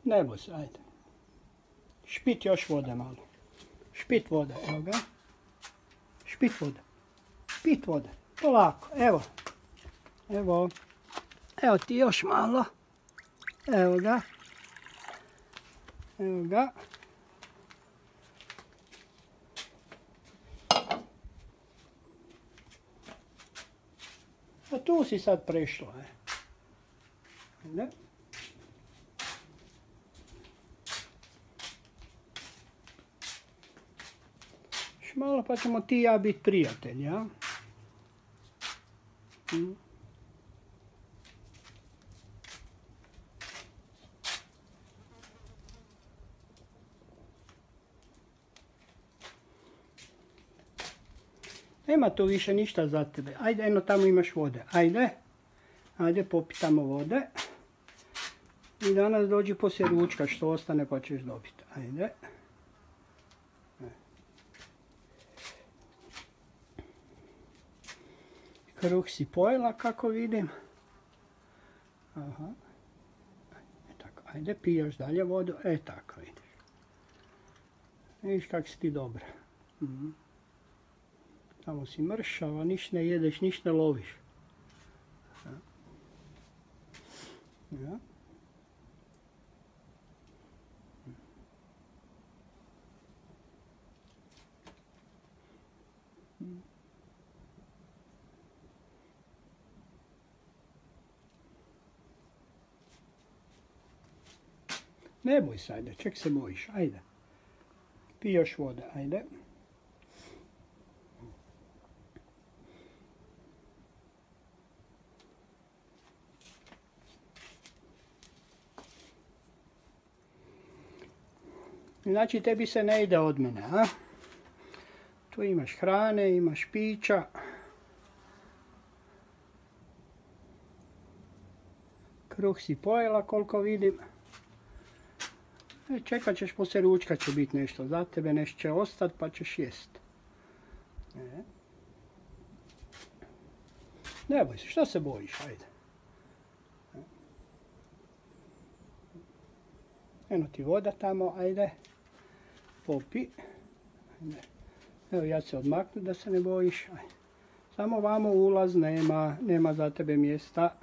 Ne boj se, ajde. Špit još vode malo. Špit vode, evo ga. Špit vode. Špit vode. Polako, evo. Evo. Evo ti još malo. Evo ga. Evo ga. A tu si sad prešla. Ajde. Još malo pa ćemo ti i ja biti prijatelji, ja? Nema tu više ništa za tebe. Ajde, eno tamo imaš vode. Ajde. Ajde, popi tamo vode. I danas dođi poslije ručka što ostane pa ćeš dobiti. Ajde. Kruh si pojela kako vidim. Aha. Tako, ajde, piješ dalje vodu. Tako vidiš. Vidiš kak si ti dobra. Tamo si mršava, niš ne jedeš, niš ne loviš. Ja. Ne boj se, ajde, ček se bojiš, ajde. Pij još vode, ajde. Znači tebi se ne ide od mene, a? Tu imaš hrane, imaš pića. Kruh si pojela koliko vidim. Čekat ćeš poslije ručka će biti nešto za tebe, nešto će ostati pa ćeš jest. Ne boj se, što se bojiš, ajde. Eno ti voda tamo, ajde. Popi. Evo ja se odmaknu da se ne bojiš. Samo vamo ulaz nema za tebe mjesta.